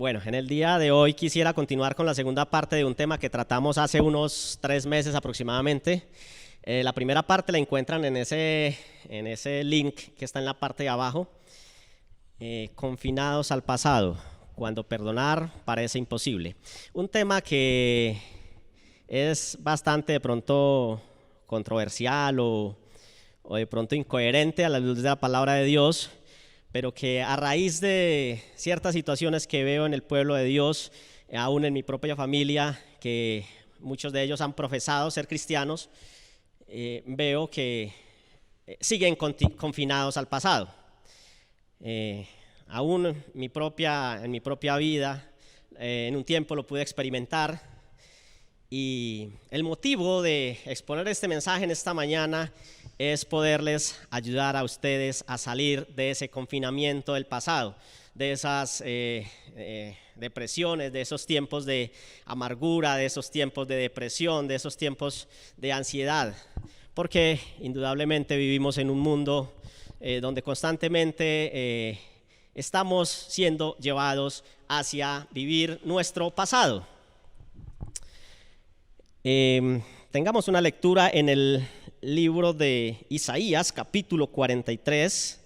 Bueno, en el día de hoy quisiera continuar con la segunda parte de un tema que tratamos hace unos 3 meses aproximadamente. La primera parte la encuentran en ese link que está en la parte de abajo. Confinados al pasado, cuando perdonar parece imposible. Un tema que es bastante de pronto controversial o de pronto incoherente a la luz de la palabra de Dios, pero que a raíz de ciertas situaciones que veo en el pueblo de Dios, aún en mi propia familia, que muchos de ellos han profesado ser cristianos, veo que siguen confinados al pasado. Aún en mi propia vida, en un tiempo lo pude experimentar, y el motivo de exponer este mensaje en esta mañana es poderles ayudar a ustedes a salir de ese confinamiento del pasado, de esas depresiones, de esos tiempos de amargura, de esos tiempos de depresión, de esos tiempos de ansiedad, porque indudablemente vivimos en un mundo donde constantemente estamos siendo llevados hacia vivir nuestro pasado. Tengamos una lectura en el libro de Isaías, capítulo 43.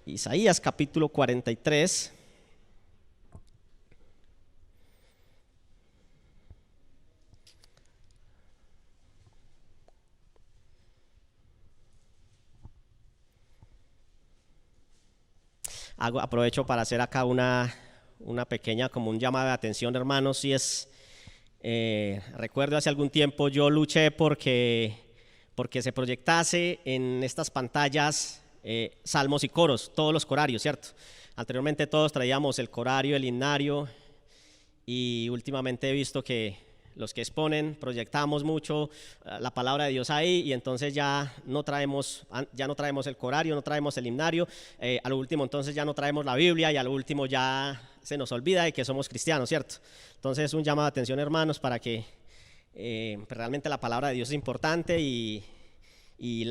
Isaías, capítulo 43. Aprovecho para hacer acá una pequeña, como un llamado de atención, hermanos. Si es, recuerdo hace algún tiempo yo luché porque se proyectase en estas pantallas salmos y coros, todos los corarios, ¿cierto? Anteriormente todos traíamos el corario, el himnario, y últimamente he visto que los que exponen proyectamos mucho la palabra de Dios ahí, y entonces ya no traemos el corario, no traemos el himnario, a lo último entonces ya no traemos la Biblia, y a lo último ya se nos olvida de que somos cristianos, ¿cierto? Entonces un llamado de atención, hermanos, para que realmente la palabra de Dios es importante, y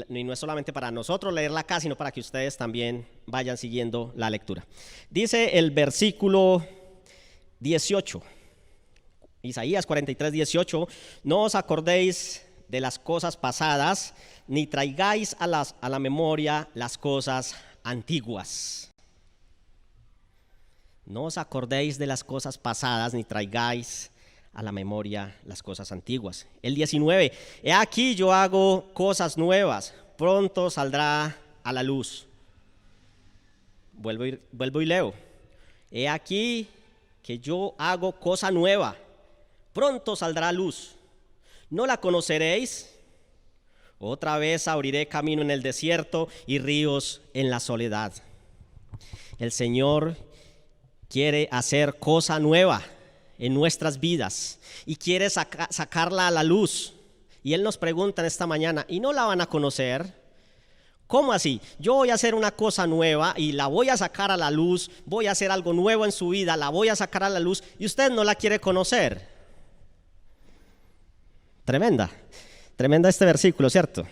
no es solamente para nosotros leerla acá, sino para que ustedes también vayan siguiendo la lectura. Dice el versículo 18, Isaías 43, 18: no os acordéis de las cosas pasadas, ni traigáis a la memoria las cosas antiguas. No os acordéis de las cosas pasadas, ni traigáis a la memoria las cosas antiguas. El 19: he aquí yo hago cosas nuevas, pronto saldrá a la luz. Vuelvo y leo: he aquí que yo hago cosa nueva, pronto saldrá a luz. ¿No la conoceréis? Otra vez abriré camino en el desierto y ríos en la soledad. El Señor quiere hacer cosa nueva en nuestras vidas y quiere sacarla a la luz. Y Él nos pregunta en esta mañana: ¿y no la van a conocer? ¿Cómo así? Yo voy a hacer una cosa nueva y la voy a sacar a la luz, voy a hacer algo nuevo en su vida, la voy a sacar a la luz, y usted no la quiere conocer. Tremenda este versículo, ¿cierto?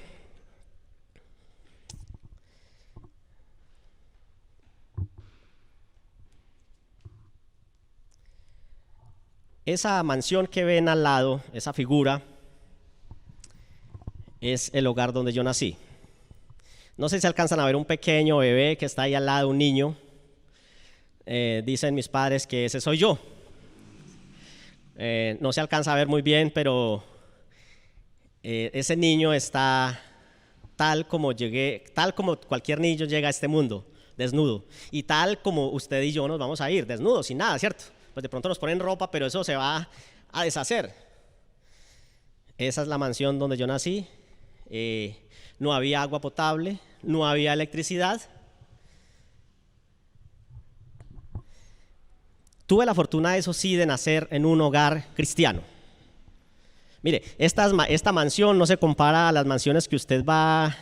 Esa mansión que ven al lado, esa figura, es el hogar donde yo nací. No sé si alcanzan a ver un pequeño bebé que está ahí al lado, un niño. Dicen mis padres que ese soy yo. No se alcanza a ver muy bien, pero ese niño está tal como cualquier niño llega a este mundo, desnudo. Y tal como usted y yo nos vamos a ir, desnudos, sin nada, ¿cierto? Pues de pronto nos ponen ropa, pero eso se va a deshacer. Esa es la mansión donde yo nací. No había agua potable, no había electricidad. Tuve la fortuna, eso sí, de nacer en un hogar cristiano. Mire, esta mansión no se compara a las mansiones que usted va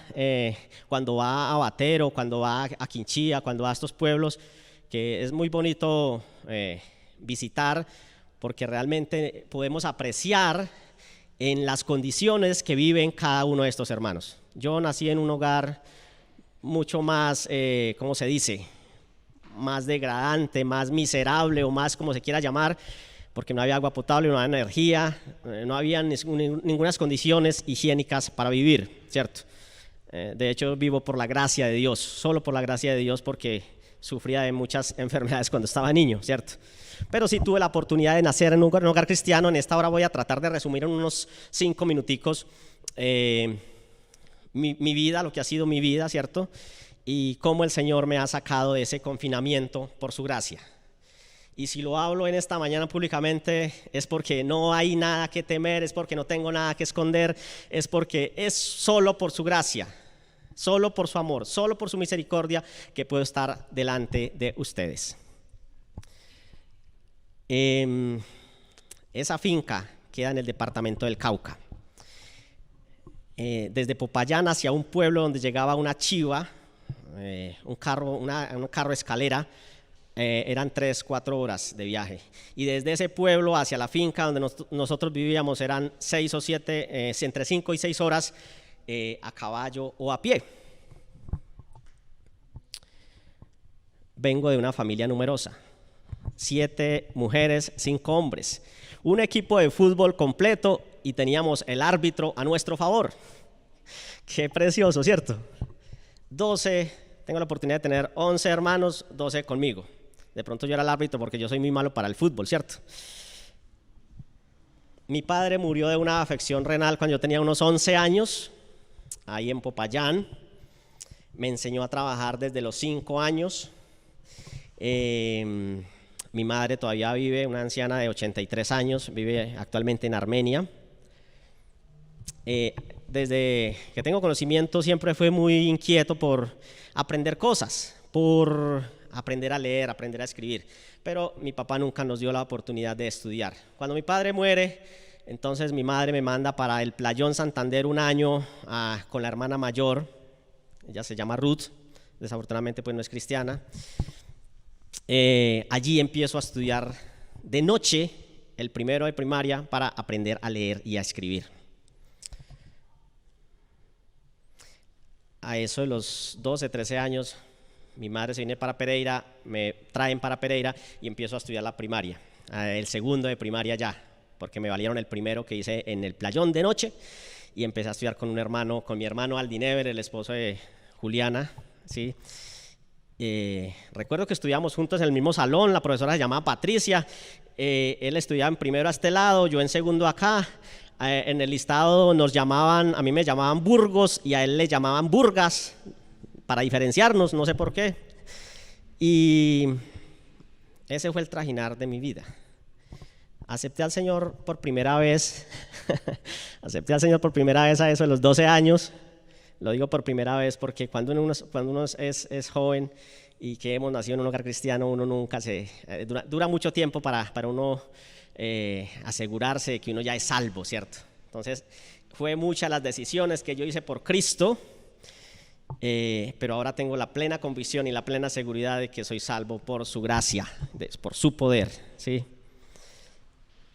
cuando va a Batero, cuando va a Quinchía, cuando va a estos pueblos, que es muy bonito visitar, porque realmente podemos apreciar en las condiciones que viven cada uno de estos hermanos. Yo nací en un hogar mucho más, ¿cómo se dice? más degradante, más miserable o más como se quiera llamar, porque no había agua potable, no había energía, no había ninguna condiciones higiénicas para vivir, ¿cierto? De hecho, vivo por la gracia de Dios, solo por la gracia de Dios, porque sufría de muchas enfermedades cuando estaba niño, ¿cierto? Pero sí tuve la oportunidad de nacer en un hogar cristiano. En esta hora voy a tratar de resumir en unos 5 minuticos mi vida, lo que ha sido mi vida, ¿cierto? Y cómo el Señor me ha sacado de ese confinamiento por su gracia. Y si lo hablo en esta mañana públicamente es porque no hay nada que temer, es porque no tengo nada que esconder, es porque es solo por su gracia, solo por su amor, solo por su misericordia que puedo estar delante de ustedes. Esa finca queda en el departamento del Cauca. Desde Popayán hacia un pueblo donde llegaba una chiva, un carro escalera, eran 3-4 horas de viaje. Y desde ese pueblo hacia la finca donde nosotros vivíamos eran 6 o 7, entre 5 y 6 horas a caballo o a pie. Vengo de una familia numerosa. 7 mujeres, 5 hombres, un equipo de fútbol completo y teníamos el árbitro a nuestro favor. Qué precioso, ¿cierto? 12, tengo la oportunidad de tener 11 hermanos, 12 conmigo. De pronto yo era el árbitro porque yo soy muy malo para el fútbol, ¿cierto? Mi padre murió de una afección renal cuando yo tenía unos 11 años, ahí en Popayán. Me enseñó a trabajar desde los 5 años. Mi madre todavía vive, una anciana de 83 años, vive actualmente en Armenia. Desde que tengo conocimiento siempre fue muy inquieto por aprender cosas, por aprender a leer, aprender a escribir, pero mi papá nunca nos dio la oportunidad de estudiar. Cuando mi padre muere, entonces mi madre me manda para el Playón Santander un año con la hermana mayor, ella se llama Ruth, desafortunadamente pues no es cristiana. Allí empiezo a estudiar de noche el primero de primaria para aprender a leer y a escribir. A eso de los 12, 13 años, mi madre se viene para Pereira, me traen para Pereira y empiezo a estudiar la primaria, el segundo de primaria ya, porque me valieron el primero que hice en el Playón de noche y empecé a estudiar con mi hermano Aldinever, el esposo de Juliana, ¿sí? Recuerdo que estudiamos juntos en el mismo salón, la profesora se llamaba Patricia, él estudiaba en primero a este lado, yo en segundo acá. En el listado a mí me llamaban Burgos y a él le llamaban Burgas, para diferenciarnos, no sé por qué. Y ese fue el trajinar de mi vida. Acepté al Señor por primera vez, acepté al Señor por primera vez a eso de los 12 años. Lo digo por primera vez porque cuando uno es joven y que hemos nacido en un hogar cristiano, uno nunca dura mucho tiempo para uno asegurarse de que uno ya es salvo, ¿cierto? Entonces, fue muchas las decisiones que yo hice por Cristo, pero ahora tengo la plena convicción y la plena seguridad de que soy salvo por su gracia, por su poder, ¿sí?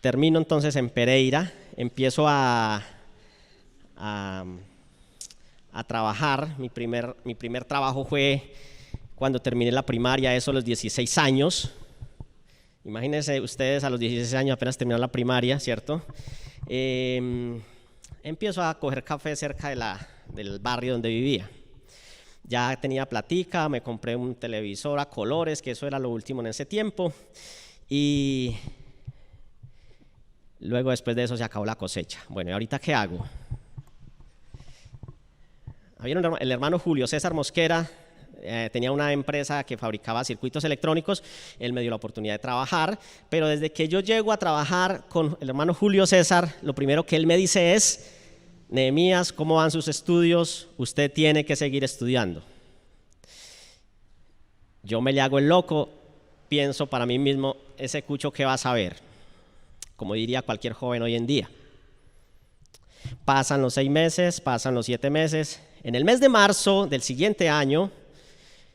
Termino entonces en Pereira, empiezo a trabajar. Mi primer trabajo fue cuando terminé la primaria, eso a los 16 años. Imagínense ustedes a los 16 años apenas terminaron la primaria, ¿cierto? Empiezo a coger café cerca del barrio donde vivía. Ya tenía platica, me compré un televisor a colores, que eso era lo último en ese tiempo. Y luego después de eso se acabó la cosecha. Bueno, ¿y ahorita qué hago? El hermano Julio César Mosquera tenía una empresa que fabricaba circuitos electrónicos. Él me dio la oportunidad de trabajar, pero desde que yo llego a trabajar con el hermano Julio César, lo primero que él me dice es: Nehemías, ¿cómo van sus estudios? Usted tiene que seguir estudiando. Yo me le hago el loco, pienso para mí mismo, ese cucho ¿qué va a saber? Como diría cualquier joven hoy en día. Pasan los 6 meses, pasan los 7 meses. En el mes de marzo del siguiente año,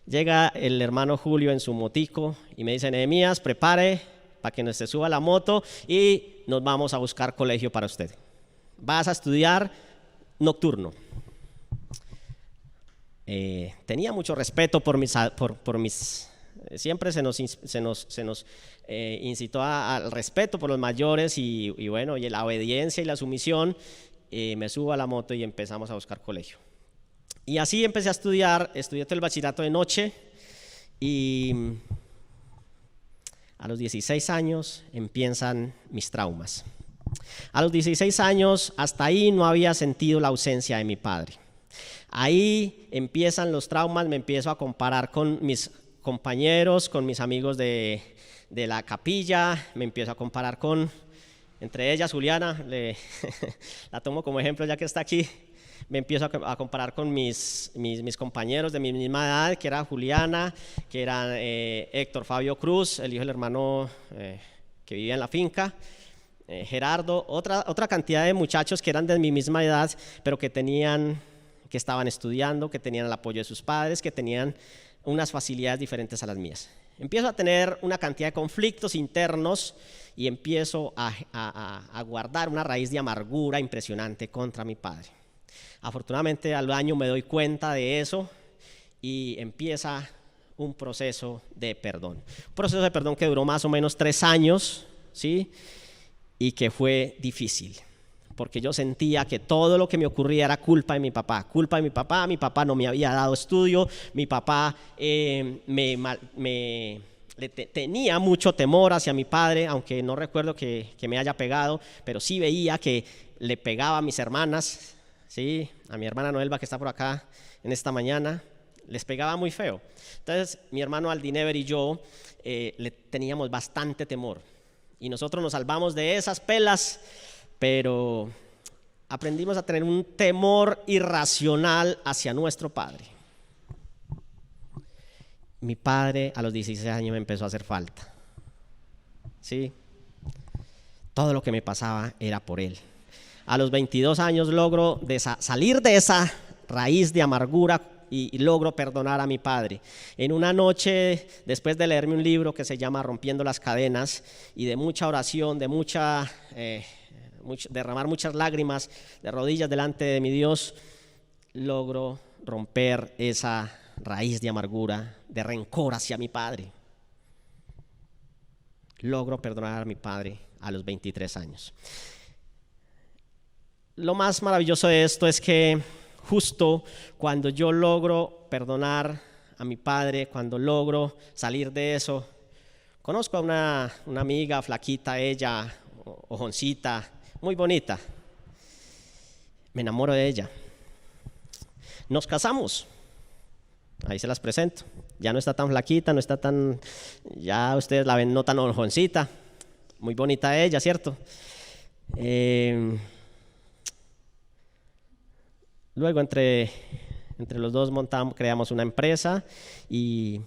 llega el hermano Julio en su motico y me dice: Nehemías, prepare para que se suba a la moto y nos vamos a buscar colegio para usted. Vas a estudiar nocturno. Tenía mucho respeto por mis Siempre se nos incitó al respeto por los mayores y bueno, y la obediencia y la sumisión. Me subo a la moto y empezamos a buscar colegio. Y así empecé a estudiar, estudié todo el bachillerato de noche y a los 16 años empiezan mis traumas. A los 16 años, hasta ahí no había sentido la ausencia de mi padre. Ahí empiezan los traumas, me empiezo a comparar con mis compañeros, con mis amigos de la capilla, me empiezo a comparar con, entre ellas Juliana, la tomo como ejemplo ya que está aquí, me empiezo a comparar con mis compañeros de mi misma edad, que era Juliana, que era Héctor Fabio Cruz, el hijo del hermano que vivía en la finca, Gerardo, otra cantidad de muchachos que eran de mi misma edad, pero que estaban estudiando, que tenían el apoyo de sus padres, que tenían unas facilidades diferentes a las mías. Empiezo a tener una cantidad de conflictos internos y empiezo a guardar una raíz de amargura impresionante contra mi padre. Afortunadamente al año me doy cuenta de eso y empieza un proceso de perdón. Un proceso de perdón que duró más o menos 3 años, ¿sí? Y que fue difícil, porque yo sentía que todo lo que me ocurría era culpa de mi papá. Mi papá no me había dado estudio, mi papá tenía mucho temor hacia mi padre, aunque no recuerdo que me haya pegado, pero sí veía que le pegaba a mis hermanas, ¿sí? A mi hermana Noelva, que está por acá en esta mañana, les pegaba muy feo. Entonces mi hermano Aldinever y yo le teníamos bastante temor y nosotros nos salvamos de esas pelas, pero aprendimos a tener un temor irracional hacia nuestro padre. Mi padre a los 16 años me empezó a hacer falta, ¿sí? Todo lo que me pasaba era por él. A los 22 años logro salir de esa raíz de amargura y logro perdonar a mi padre. En una noche, después de leerme un libro que se llama Rompiendo las Cadenas, y de mucha oración, de derramar muchas lágrimas de rodillas delante de mi Dios, logro romper esa raíz de amargura, de rencor hacia mi padre. Logro perdonar a mi padre a los 23 años. Lo más maravilloso de esto es que justo cuando yo logro perdonar a mi padre, cuando logro salir de eso, conozco a una amiga flaquita, ella, ojoncita, muy bonita. Me enamoro de ella. Nos casamos. Ahí se las presento. Ya no está tan flaquita, no está tan, ya ustedes la ven no tan ojoncita. Muy bonita ella, ¿cierto? Luego entre los dos creamos una empresa y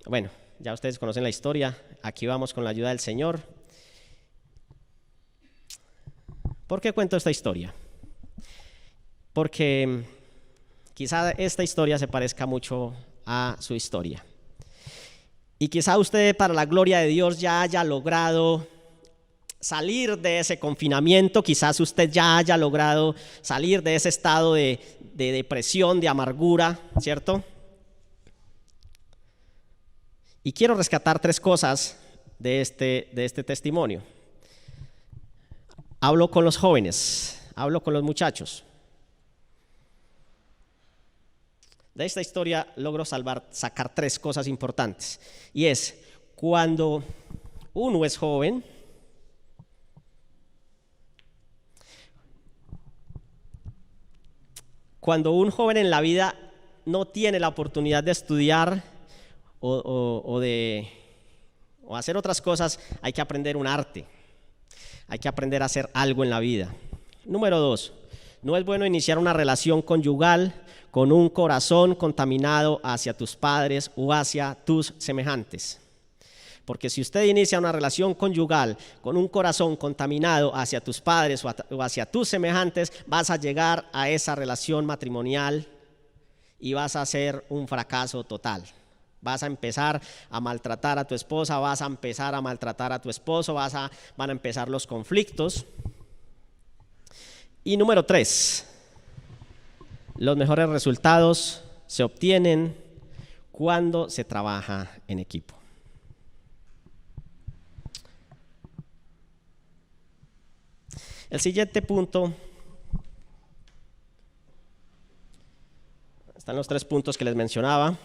bueno, ya ustedes conocen la historia. Aquí vamos con la ayuda del Señor. ¿Por qué cuento esta historia? Porque quizá esta historia se parezca mucho a su historia. Y quizá usted, para la gloria de Dios, ya haya logrado salir de ese confinamiento, quizás usted ya haya logrado salir de ese estado de depresión, de amargura, ¿cierto? Y quiero rescatar 3 cosas de este testimonio. Hablo con los jóvenes, hablo con los muchachos. De esta historia logro sacar 3 cosas importantes. Y es, cuando uno es joven, cuando un joven en la vida no tiene la oportunidad de estudiar o hacer otras cosas, hay que aprender un arte, hay que aprender a hacer algo en la vida. Número 2, no es bueno iniciar una relación conyugal con un corazón contaminado hacia tus padres o hacia tus semejantes. Porque si usted inicia una relación conyugal con un corazón contaminado hacia tus padres o hacia tus semejantes, vas a llegar a esa relación matrimonial y vas a hacer un fracaso total. Vas a empezar a maltratar a tu esposa, vas a empezar a maltratar a tu esposo, van a empezar los conflictos. Y número 3, los mejores resultados se obtienen cuando se trabaja en equipo. El siguiente punto, están los 3 puntos que les mencionaba.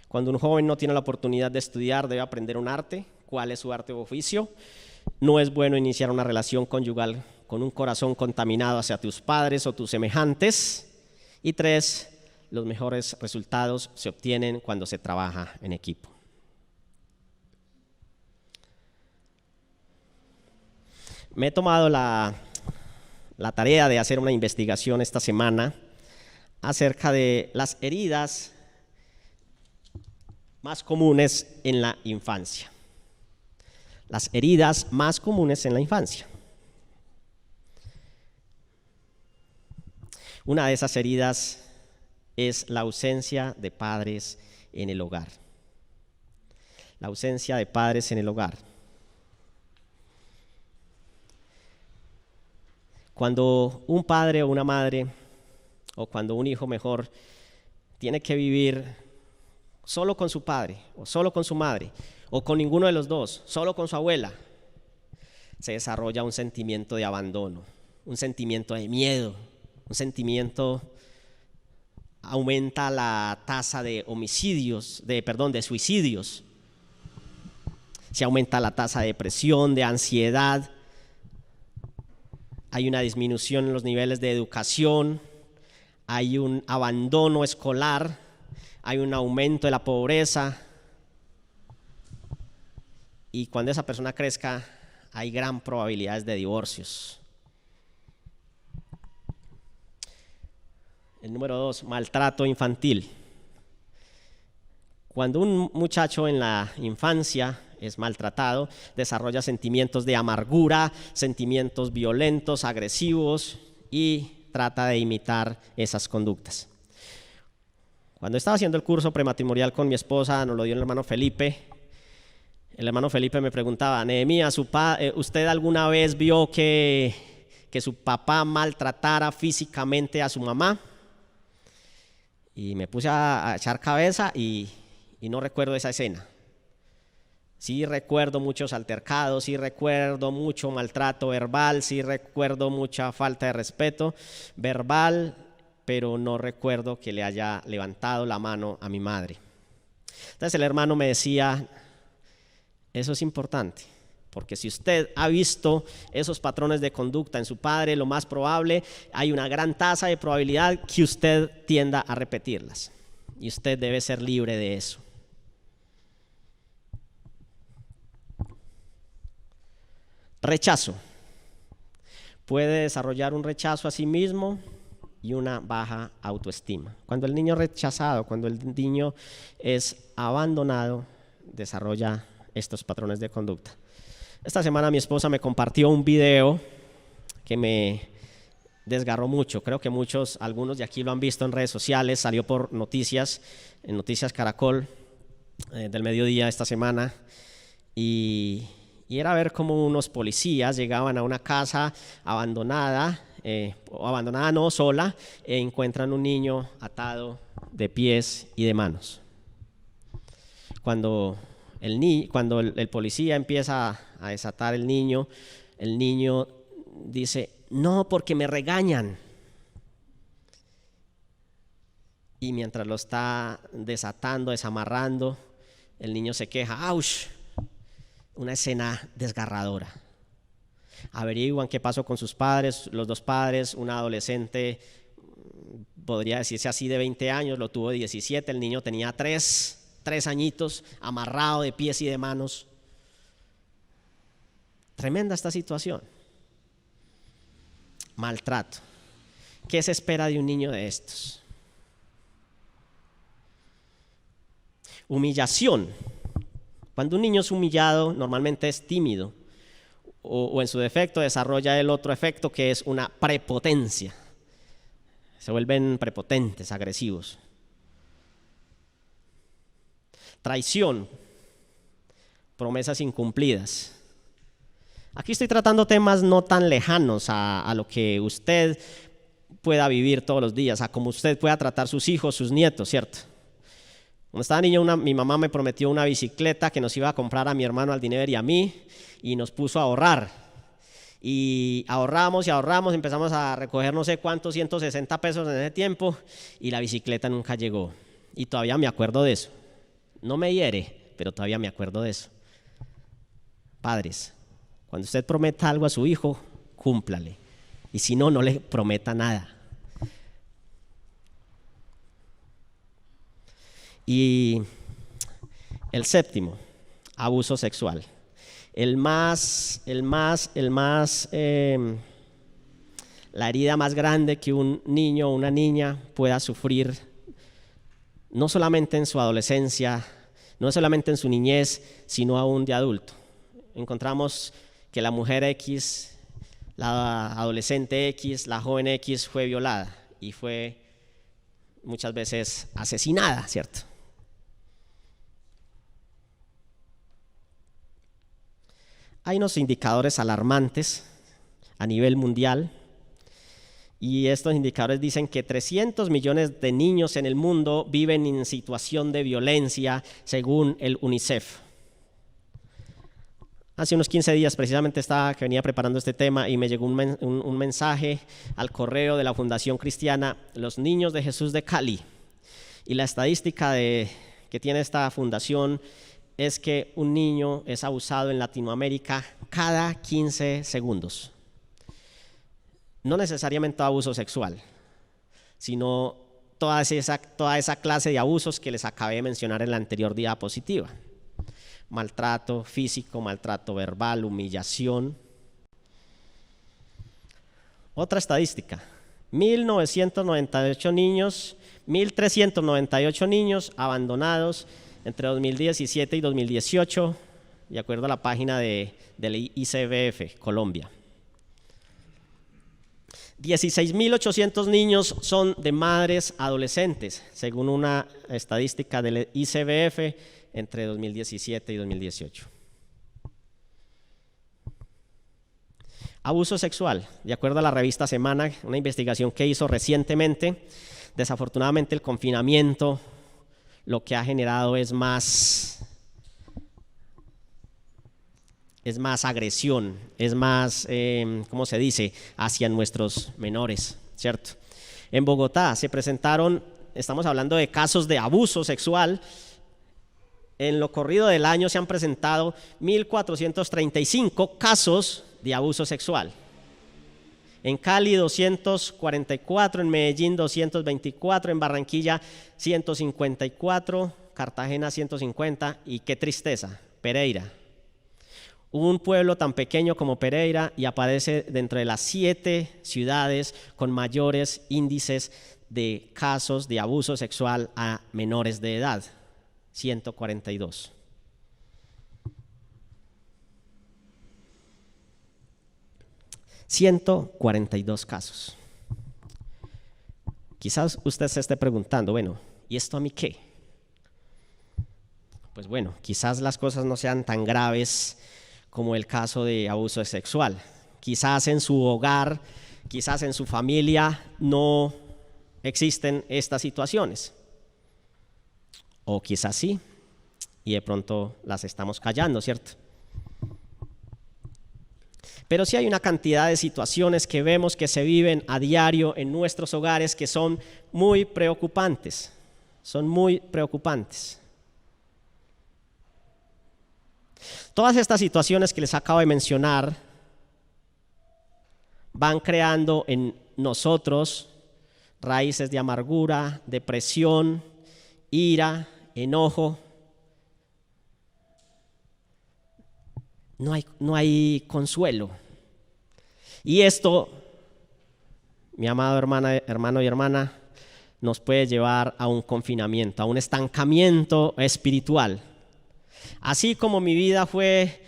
Cuando un joven no tiene la oportunidad de estudiar, debe aprender un arte. ¿Cuál es su arte o oficio? No es bueno iniciar una relación conyugal con un corazón contaminado hacia tus padres o tus semejantes. Y 3, los mejores resultados se obtienen cuando se trabaja en equipo. Me he tomado la tarea de hacer una investigación esta semana acerca de las heridas más comunes en la infancia. Las heridas más comunes en la infancia. Una de esas heridas es la ausencia de padres en el hogar. La ausencia de padres en el hogar. Cuando un padre o una madre, o cuando un hijo mejor, tiene que vivir solo con su padre, o solo con su madre, o con ninguno de los dos, solo con su abuela, se desarrolla un sentimiento de abandono, un sentimiento de miedo, un sentimiento, aumenta la tasa de de suicidios, se aumenta la tasa de depresión, de ansiedad, hay una disminución en los niveles de educación, hay un abandono escolar, hay un aumento de la pobreza, y cuando esa persona crezca hay gran probabilidades de divorcios. El número 2, maltrato infantil. Cuando un muchacho en la infancia es maltratado, desarrolla sentimientos de amargura, sentimientos violentos, agresivos y trata de imitar esas conductas. Cuando estaba haciendo el curso prematrimonial con mi esposa, nos lo dio el hermano Felipe. El hermano Felipe me preguntaba: Nehemías, ¿usted alguna vez vio que su papá maltratara físicamente a su mamá? Y me puse a echar cabeza y no recuerdo esa escena. Sí recuerdo muchos altercados, sí recuerdo mucho maltrato verbal, sí recuerdo mucha falta de respeto verbal, pero no recuerdo que le haya levantado la mano a mi madre. Entonces el hermano me decía: eso es importante, porque si usted ha visto esos patrones de conducta en su padre, lo más probable, hay una gran tasa de probabilidad que usted tienda a repetirlas, y usted debe ser libre de eso. Rechazo. Puede desarrollar un rechazo a sí mismo y una baja autoestima. Cuando el niño es rechazado, cuando el niño es abandonado, desarrolla estos patrones de conducta. Esta semana mi esposa me compartió un video que me desgarró mucho. Creo que algunos de aquí lo han visto en redes sociales, salió por noticias, en Noticias Caracol del mediodía esta semana, y era ver cómo unos policías llegaban a una casa abandonada, no, sola, e encuentran un niño atado de pies y de manos. Cuando el policía empieza a desatar el niño dice: no, porque me regañan. Y mientras lo está desatando, desamarrando, el niño se queja: ¡auch! Una escena desgarradora. Averiguan qué pasó con sus padres, los 2 padres, una adolescente, podría decirse así, de 20 años, lo tuvo de 17, el niño tenía 3 añitos, amarrado de pies y de manos. Tremenda esta situación. Maltrato. ¿Qué se espera de un niño de estos? Humillación. Cuando un niño es humillado, normalmente es tímido o en su defecto desarrolla el otro efecto, que es una prepotencia. Se vuelven prepotentes, agresivos. Traición, promesas incumplidas. Aquí estoy tratando temas no tan lejanos a lo que usted pueda vivir todos los días, a cómo usted pueda tratar sus hijos, sus nietos, ¿cierto? Cuando estaba niño, mi mamá me prometió una bicicleta que nos iba a comprar a mi hermano Aldiniver y a mí, y nos puso a ahorrar. Y ahorramos y ahorramos, empezamos a recoger no sé cuántos, 160 pesos en ese tiempo, y la bicicleta nunca llegó. Y todavía me acuerdo de eso. No me hiere, pero todavía me acuerdo de eso. Padres, cuando usted prometa algo a su hijo, cúmplale. Y si no, no le prometa nada. Y el séptimo, abuso sexual. La herida más grande que un niño o una niña pueda sufrir, no solamente en su adolescencia, no solamente en su niñez, sino aún de adulto. Encontramos que la mujer X, la adolescente X, la joven X fue violada y fue muchas veces asesinada, ¿cierto? Hay unos indicadores alarmantes a nivel mundial, y estos indicadores dicen que 300 millones de niños en el mundo viven en situación de violencia, según el UNICEF. Hace unos 15 días precisamente que venía preparando este tema y me llegó un mensaje al correo de la Fundación Cristiana Los Niños de Jesús de Cali, y la estadística que tiene esta fundación es que un niño es abusado en Latinoamérica cada 15 segundos. No necesariamente abuso sexual, sino toda esa clase de abusos que les acabé de mencionar en la anterior diapositiva. Maltrato físico, maltrato verbal, humillación. Otra estadística: 1.398 niños abandonados entre 2017 y 2018, de acuerdo a la página del ICBF Colombia. 16.800 niños son de madres adolescentes, según una estadística del ICBF entre 2017 y 2018. Abuso sexual, de acuerdo a la revista Semana, una investigación que hizo recientemente. Desafortunadamente el confinamiento lo que ha generado es más agresión, es más, ¿cómo se dice?, hacia nuestros menores, ¿cierto? En Bogotá se presentaron, estamos hablando de casos de abuso sexual. En lo corrido del año se han presentado 1.435 casos de abuso sexual. En Cali 244, en Medellín 224, en Barranquilla 154, Cartagena 150 y qué tristeza, Pereira. Un pueblo tan pequeño como Pereira y aparece dentro de las 7 ciudades con mayores índices de casos de abuso sexual a menores de edad, 142. $142 casos. Quizás usted se esté preguntando, bueno, ¿y esto a mí qué? Pues bueno, quizás las cosas no sean tan graves como el caso de abuso sexual. Quizás en su hogar, quizás en su familia no existen estas situaciones. O quizás sí, y de pronto las estamos callando, ¿cierto? Pero sí hay una cantidad de situaciones que vemos que se viven a diario en nuestros hogares que son muy preocupantes. Son muy preocupantes. Todas estas situaciones que les acabo de mencionar van creando en nosotros raíces de amargura, depresión, ira, enojo. No hay consuelo. Y esto, mi amado hermano y hermana, nos puede llevar a un confinamiento, a un estancamiento espiritual. Así como mi vida fue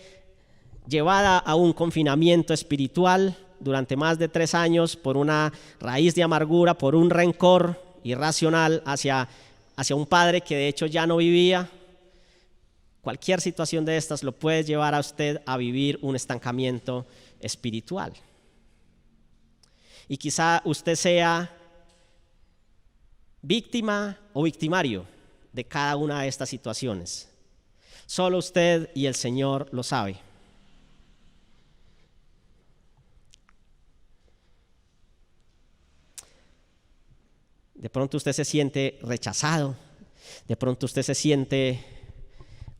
llevada a un confinamiento espiritual durante más de 3 años por una raíz de amargura, por un rencor irracional hacia un padre que de hecho ya no vivía. Cualquier situación de estas lo puede llevar a usted a vivir un estancamiento espiritual. Y quizá usted sea víctima o victimario de cada una de estas situaciones. Solo usted y el Señor lo sabe. De pronto usted se siente rechazado, de pronto usted se siente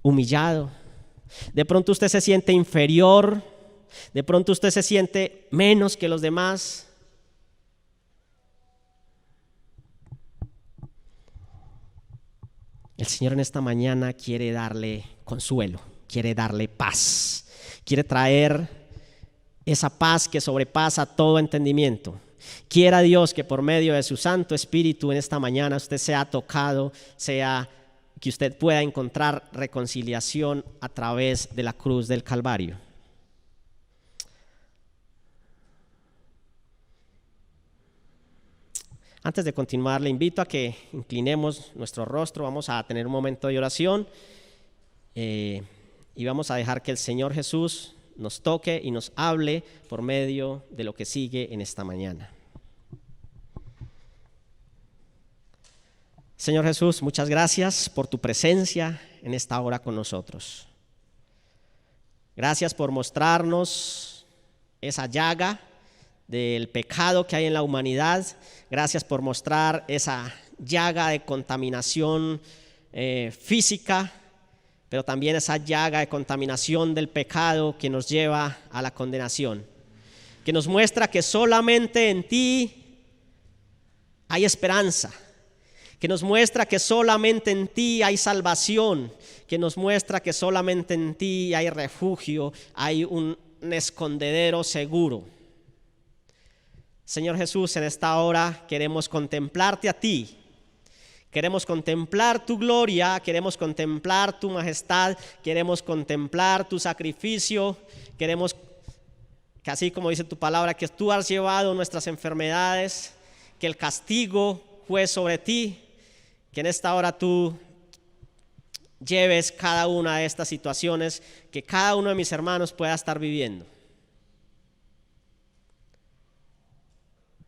humillado, de pronto usted se siente inferior, de pronto usted se siente menos que los demás. El Señor en esta mañana quiere darle consuelo, quiere darle paz, quiere traer esa paz que sobrepasa todo entendimiento. Quiera Dios que por medio de su Santo Espíritu en esta mañana usted sea tocado, sea que usted pueda encontrar reconciliación a través de la cruz del Calvario. Antes de continuar, le invito a que inclinemos nuestro rostro. Vamos a tener un momento de oración y vamos a dejar que el Señor Jesús nos toque y nos hable por medio de lo que sigue en esta mañana. Señor Jesús, muchas gracias por tu presencia en esta hora con nosotros. Gracias por mostrarnos esa llaga del pecado que hay en la humanidad. Gracias por mostrar esa llaga de contaminación física, pero también esa llaga de contaminación del pecado que nos lleva a la condenación, que nos muestra que solamente en ti hay esperanza, que nos muestra que solamente en ti hay salvación, que nos muestra que solamente en ti hay refugio, hay un escondedero seguro. Señor Jesús, en esta hora queremos contemplarte a ti, queremos contemplar tu gloria, queremos contemplar tu majestad, queremos contemplar tu sacrificio, queremos que así como dice tu palabra, que tú has llevado nuestras enfermedades, que el castigo fue sobre ti, que en esta hora tú lleves cada una de estas situaciones que cada uno de mis hermanos pueda estar viviendo.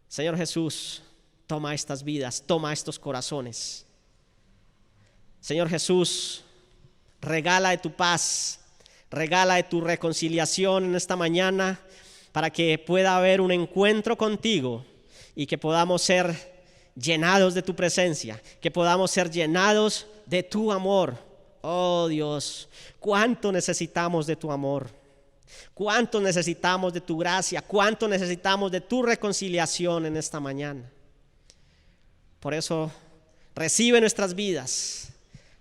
Señor Jesús, toma estas vidas, toma estos corazones. Señor Jesús, regala de tu paz, regala de tu reconciliación en esta mañana para que pueda haber un encuentro contigo y que podamos ser llenados de tu presencia, que podamos ser llenados de tu amor. Oh Dios, cuánto necesitamos de tu amor. Cuánto necesitamos de tu gracia, cuánto necesitamos de tu reconciliación en esta mañana. Por eso recibe nuestras vidas,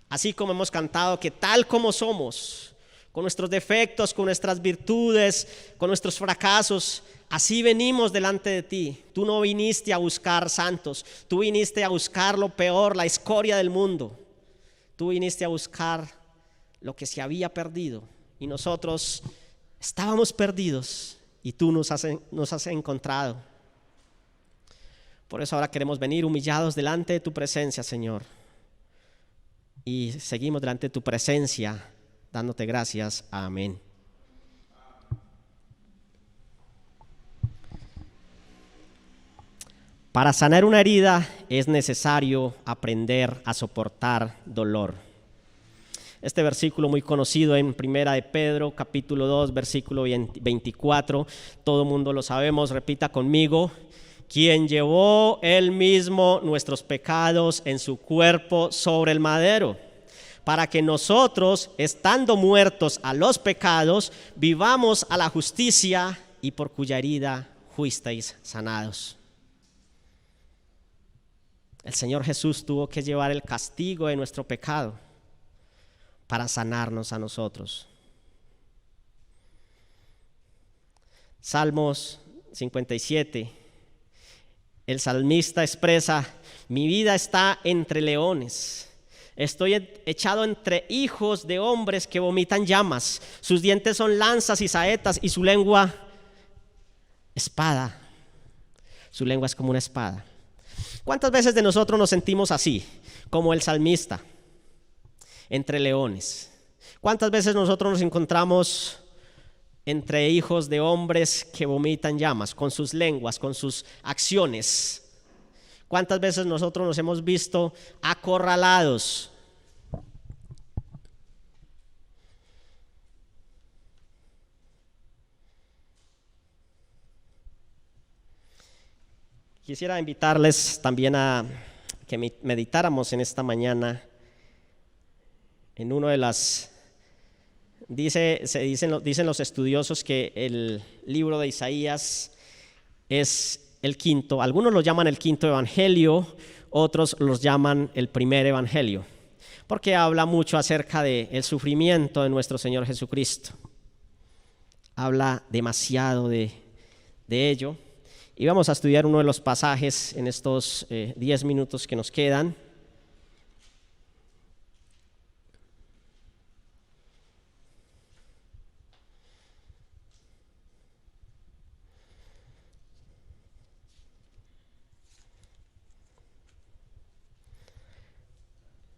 así como hemos cantado, que tal como somos, con nuestros defectos, con nuestras virtudes, con nuestros fracasos, así venimos delante de ti. Tú no viniste a buscar santos, tú viniste a buscar lo peor, la escoria del mundo. Tú viniste a buscar lo que se había perdido y nosotros estábamos perdidos y tú nos has encontrado. Por eso ahora queremos venir humillados delante de tu presencia, Señor. Y seguimos delante de tu presencia, dándote gracias. Amén. Para sanar una herida es necesario aprender a soportar dolor. Este versículo muy conocido en Primera de Pedro, capítulo 2, versículo 24, todo el mundo lo sabemos, repita conmigo: quien llevó él mismo nuestros pecados en su cuerpo sobre el madero, para que nosotros, estando muertos a los pecados, vivamos a la justicia, y por cuya herida fuisteis sanados. El Señor Jesús tuvo que llevar el castigo de nuestro pecado para sanarnos a nosotros. Salmos 57, el salmista expresa: mi vida está entre leones, estoy echado entre hijos de hombres que vomitan llamas, sus dientes son lanzas y saetas y su lengua espada. Su lengua es como una espada. ¿Cuántas veces de nosotros nos sentimos así, como el salmista, entre leones? ¿Cuántas veces nosotros nos encontramos entre hijos de hombres que vomitan llamas, con sus lenguas, con sus acciones? ¿Cuántas veces nosotros nos hemos visto acorralados Quisiera invitarles también a que meditáramos en esta mañana en uno de las... Dicen los estudiosos que el libro de Isaías es el quinto, algunos lo llaman el quinto evangelio, otros los llaman el primer evangelio, porque habla mucho acerca del sufrimiento de nuestro Señor Jesucristo. Habla demasiado de ello. Y vamos a estudiar uno de los pasajes en estos 10 minutos que nos quedan.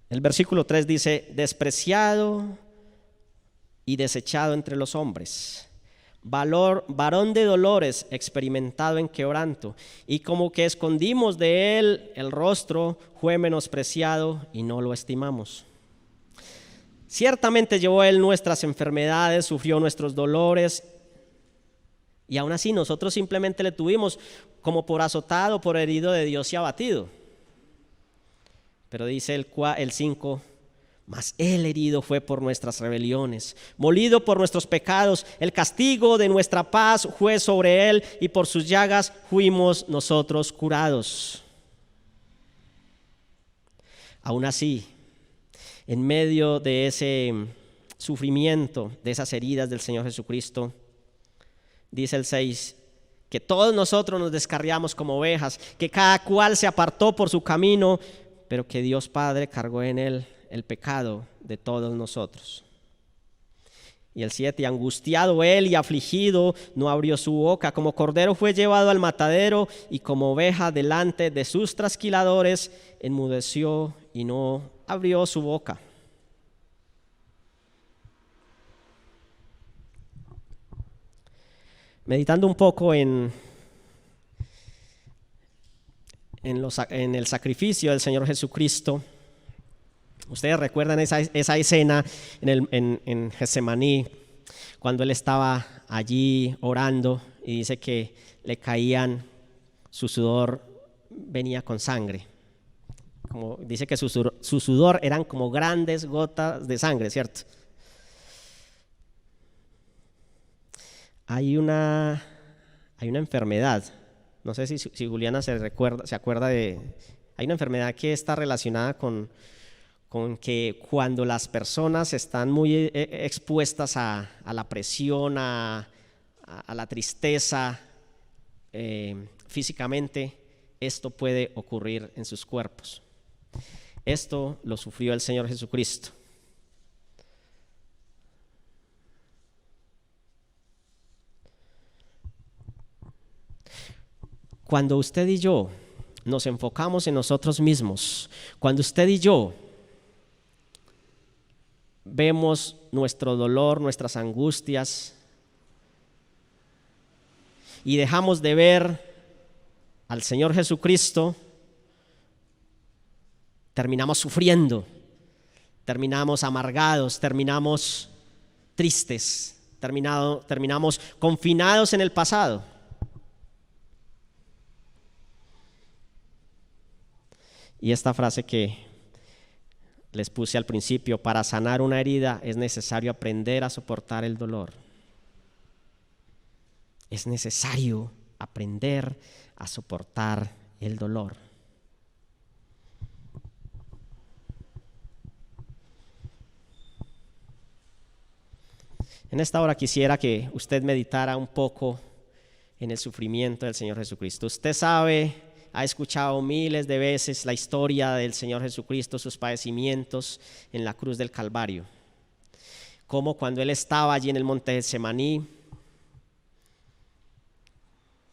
El versículo 3 dice: despreciado y desechado entre los hombres, varón de dolores, experimentado en quebranto, y como que escondimos de él el rostro, fue menospreciado y no lo estimamos. Ciertamente llevó él nuestras enfermedades, sufrió nuestros dolores, y aún así nosotros simplemente le tuvimos como por azotado, por herido de Dios y abatido. Pero dice el 5: mas él herido fue por nuestras rebeliones, molido por nuestros pecados, el castigo de nuestra paz fue sobre él, y por sus llagas fuimos nosotros curados. Aún así, en medio de ese sufrimiento, de esas heridas del Señor Jesucristo, dice el 6, que todos nosotros nos descarriamos como ovejas, que cada cual se apartó por su camino, pero que Dios Padre cargó en él el pecado de todos nosotros. Y el 7, angustiado él y afligido, no abrió su boca, como cordero fue llevado al matadero, y como oveja delante de sus trasquiladores, enmudeció y no abrió su boca. Meditando un poco en el sacrificio del Señor Jesucristo, ustedes recuerdan esa escena en Getsemaní, cuando él estaba allí orando y dice que le caían, su sudor venía con sangre. Dice que su sudor eran como grandes gotas de sangre, ¿cierto? Hay una enfermedad, no sé si Juliana se acuerda de... Hay una enfermedad que está relacionada con que cuando las personas están muy expuestas a la presión, a la tristeza físicamente, esto puede ocurrir en sus cuerpos. Esto lo sufrió el Señor Jesucristo. Cuando usted y yo nos enfocamos en nosotros mismos, cuando usted y yo vemos nuestro dolor, nuestras angustias, y dejamos de ver al Señor Jesucristo, terminamos sufriendo, terminamos amargados, terminamos tristes, terminamos confinados en el pasado. Y esta frase que les puse al principio: para sanar una herida es necesario aprender a soportar el dolor. Es necesario aprender a soportar el dolor. En esta hora quisiera que usted meditara un poco en el sufrimiento del Señor Jesucristo. Usted sabe, ha escuchado miles de veces la historia del Señor Jesucristo, sus padecimientos en la cruz del Calvario. Como cuando Él estaba allí en el monte de Getsemaní,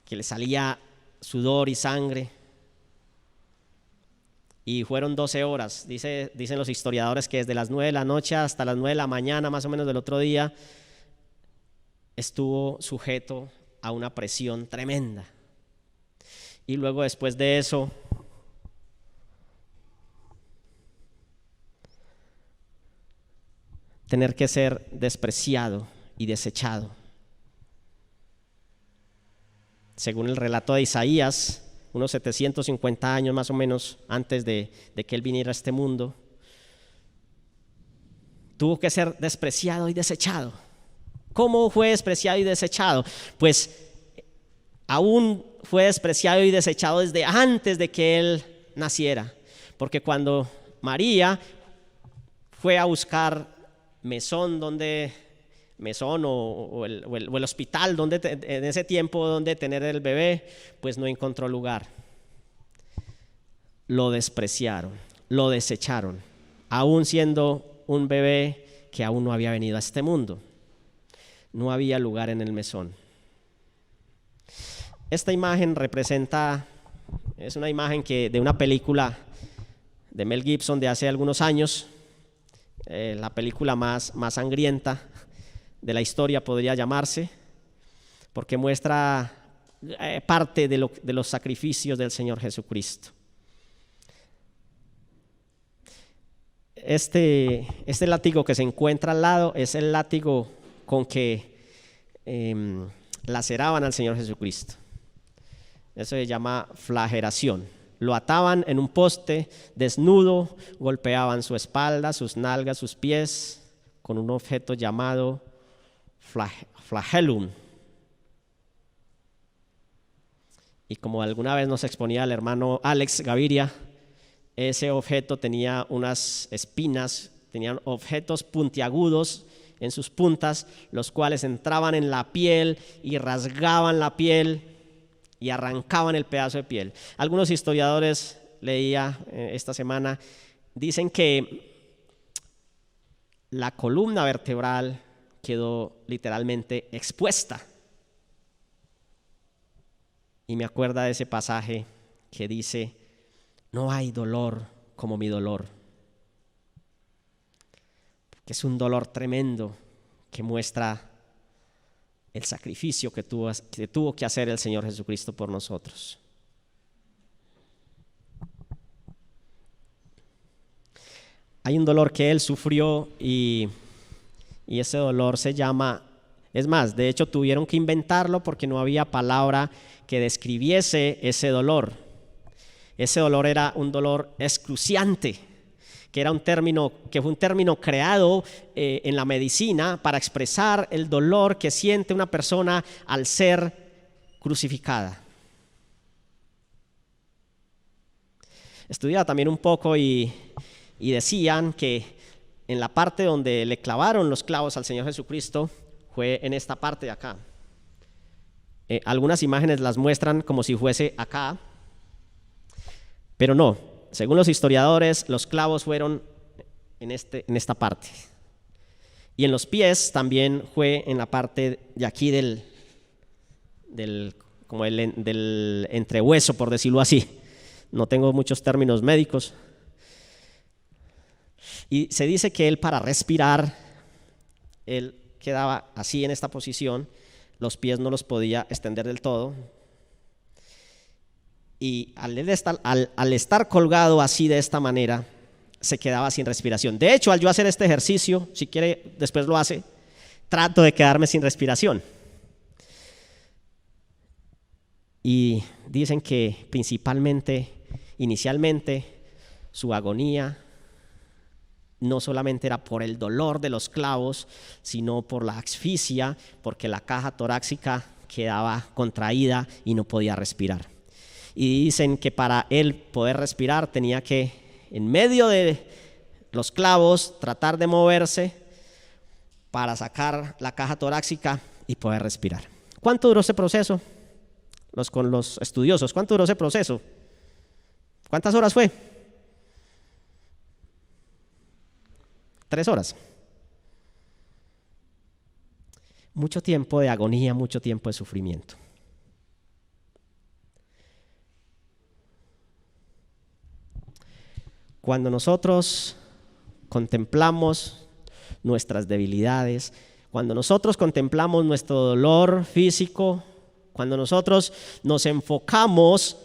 que le salía sudor y sangre, y fueron 12 horas, dicen los historiadores que desde las 9 de la noche hasta las 9 de la mañana, más o menos del otro día, estuvo sujeto a una presión tremenda. Y luego, después de eso, tener que ser despreciado y desechado. Según el relato de Isaías, unos 750 años más o menos antes de que Él viniera a este mundo, tuvo que ser despreciado y desechado. ¿Cómo fue despreciado y desechado? Pues aún fue despreciado y desechado desde antes de que Él naciera, porque cuando María fue a buscar mesón o el hospital donde en ese tiempo donde tener el bebé, pues no encontró lugar. Lo despreciaron, lo desecharon, aún siendo un bebé que aún no había venido a este mundo. No había lugar en el mesón. Esta imagen es una imagen de una película de Mel Gibson de hace algunos años, la película más sangrienta de la historia podría llamarse, porque muestra parte de los sacrificios del Señor Jesucristo. Este látigo que se encuentra al lado es el látigo con que laceraban al Señor Jesucristo. Eso se llama flagelación. Lo ataban en un poste desnudo, golpeaban su espalda, sus nalgas, sus pies con un objeto llamado flagellum. Y como alguna vez nos exponía el hermano Alex Gaviria, ese objeto tenía unas espinas, tenían objetos puntiagudos en sus puntas, los cuales entraban en la piel y rasgaban la piel y arrancaban el pedazo de piel. Algunos historiadores, leía esta semana, dicen que la columna vertebral quedó literalmente expuesta. Y me acuerda de ese pasaje que dice: no hay dolor como mi dolor. Que es un dolor tremendo que muestra el sacrificio que tuvo que hacer el Señor Jesucristo por nosotros. Hay un dolor que Él sufrió y ese dolor se llama, es más, de hecho tuvieron que inventarlo porque no había palabra que describiese ese dolor. Ese dolor era un dolor excruciante, que fue un término creado en la medicina para expresar el dolor que siente una persona al ser crucificada. Estudiaba también un poco y decían que en la parte donde le clavaron los clavos al Señor Jesucristo fue en esta parte de acá. Algunas imágenes las muestran como si fuese acá, pero no. Según los historiadores, los clavos fueron en esta parte. Y en los pies también fue en la parte de aquí del entrehueso, por decirlo así. No tengo muchos términos médicos. Y se dice que él, para respirar, él quedaba así en esta posición, los pies no los podía extender del todo. Y al estar colgado así de esta manera, se quedaba sin respiración. De hecho, al yo hacer este ejercicio, si quiere después lo hace, trato de quedarme sin respiración. Y dicen que inicialmente, su agonía no solamente era por el dolor de los clavos, sino por la asfixia, porque la caja torácica quedaba contraída y no podía respirar. Y dicen que para él poder respirar tenía que, en medio de los clavos, tratar de moverse para sacar la caja torácica y poder respirar. ¿Cuánto duró ese proceso? Con los estudiosos, ¿cuánto duró ese proceso? ¿Cuántas horas fue? 3 horas. Mucho tiempo de agonía, mucho tiempo de sufrimiento. Cuando nosotros contemplamos nuestras debilidades, cuando nosotros contemplamos nuestro dolor físico, cuando nosotros nos enfocamos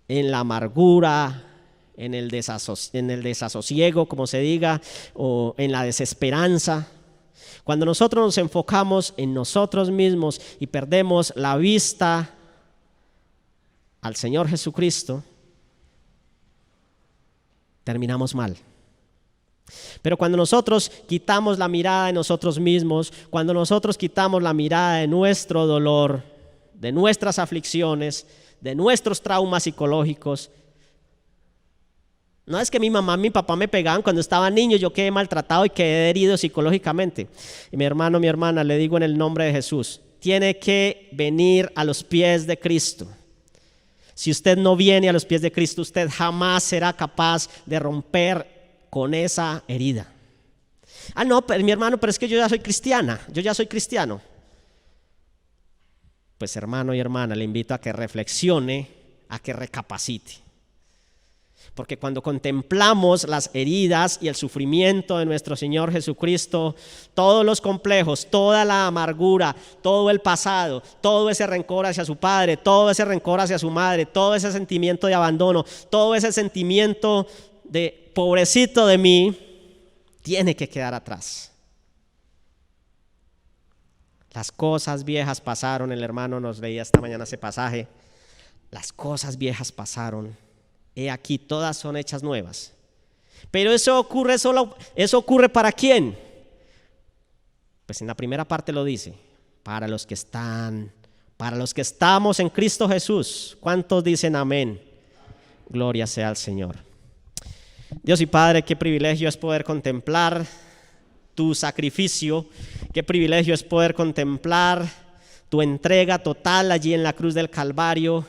en la amargura, en el desasosiego, como se diga, o en la desesperanza, cuando nosotros nos enfocamos en nosotros mismos y perdemos la vista al Señor Jesucristo, terminamos mal. Pero cuando nosotros quitamos la mirada de nosotros mismos, cuando nosotros quitamos la mirada de nuestro dolor, de nuestras aflicciones, de nuestros traumas psicológicos. No es que mi mamá y mi papá me pegaban cuando estaba niño, yo quedé maltratado y quedé herido psicológicamente. Y mi hermano, mi hermana, le digo en el nombre de Jesús, tiene que venir a los pies de Cristo. Si usted no viene a los pies de Cristo, usted jamás será capaz de romper con esa herida. No, pero, mi hermano, pero es que yo ya soy cristiana, yo ya soy cristiano. Pues hermano y hermana, le invito a que reflexione, a que recapacite. Porque cuando contemplamos las heridas y el sufrimiento de nuestro Señor Jesucristo, todos los complejos, toda la amargura, todo el pasado, todo ese rencor hacia su padre, todo ese rencor hacia su madre, todo ese sentimiento de abandono, todo ese sentimiento de pobrecito de mí, tiene que quedar atrás. Las cosas viejas pasaron, el hermano nos leía esta mañana ese pasaje. Las cosas viejas pasaron. He aquí, todas son hechas nuevas. Pero eso ocurre ¿para quién? Pues en la primera parte lo dice, para los que estamos en Cristo Jesús. ¿Cuántos dicen amén? Gloria sea al Señor. Dios y Padre, qué privilegio es poder contemplar tu sacrificio, qué privilegio es poder contemplar tu entrega total allí en la cruz del Calvario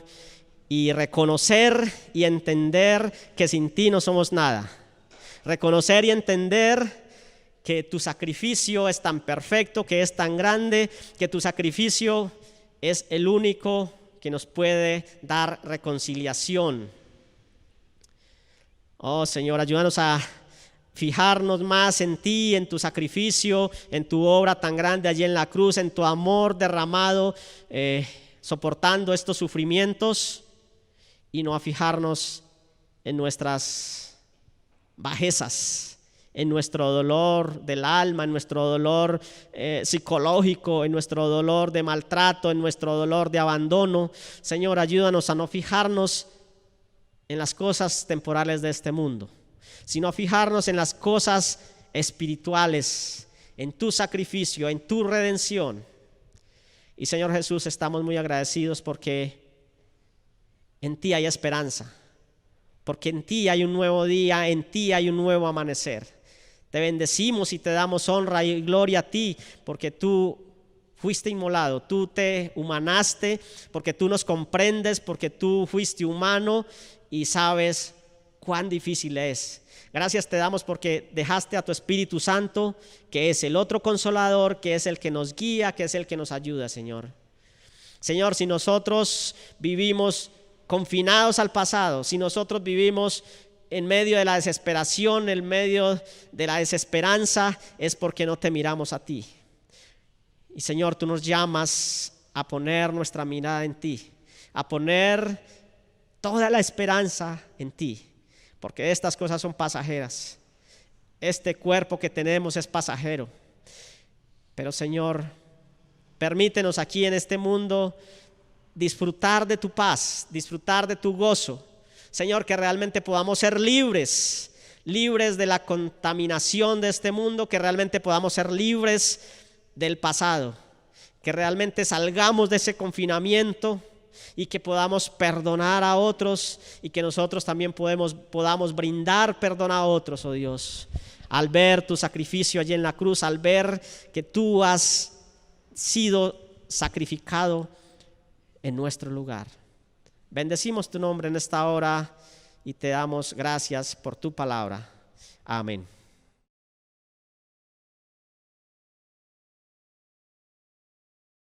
y reconocer y entender que sin ti no somos nada. Reconocer y entender que tu sacrificio es tan perfecto, que es tan grande, que tu sacrificio es el único que nos puede dar reconciliación. Oh Señor, ayúdanos a fijarnos más en ti, en tu sacrificio, en tu obra tan grande allí en la cruz, en tu amor derramado, soportando estos sufrimientos, y no a fijarnos en nuestras bajezas, en nuestro dolor del alma, en nuestro dolor psicológico, en nuestro dolor de maltrato, en nuestro dolor de abandono. Señor, ayúdanos a no fijarnos en las cosas temporales de este mundo, sino a fijarnos en las cosas espirituales, en tu sacrificio, en tu redención. Y Señor Jesús, estamos muy agradecidos porque en ti hay esperanza, porque en ti hay un nuevo día, en ti hay un nuevo amanecer. Te bendecimos y te damos honra y gloria a ti, porque tú fuiste inmolado, tú te humanaste, porque tú nos comprendes, porque tú fuiste humano y sabes cuán difícil es. Gracias te damos porque dejaste a tu Espíritu Santo, que es el otro consolador, que es el que nos guía, que es el que nos ayuda, Señor. Señor, si nosotros vivimos confinados al pasado, si nosotros vivimos en medio de la desesperación, en medio de la desesperanza, es porque no te miramos a ti. Y Señor, tú nos llamas a poner nuestra mirada en ti, a poner toda la esperanza en ti, porque estas cosas son pasajeras. Este cuerpo que tenemos es pasajero. Pero Señor, permítenos aquí en este mundo disfrutar de tu paz, disfrutar de tu gozo. Señor, que realmente podamos ser libres de la contaminación de este mundo, que realmente podamos ser libres del pasado, que realmente salgamos de ese confinamiento y que podamos perdonar a otros y que nosotros también podamos brindar perdón a otros, oh Dios, al ver tu sacrificio allí en la cruz, al ver que tú has sido sacrificado en nuestro lugar. Bendecimos tu nombre en esta hora y te damos gracias por tu palabra. Amén.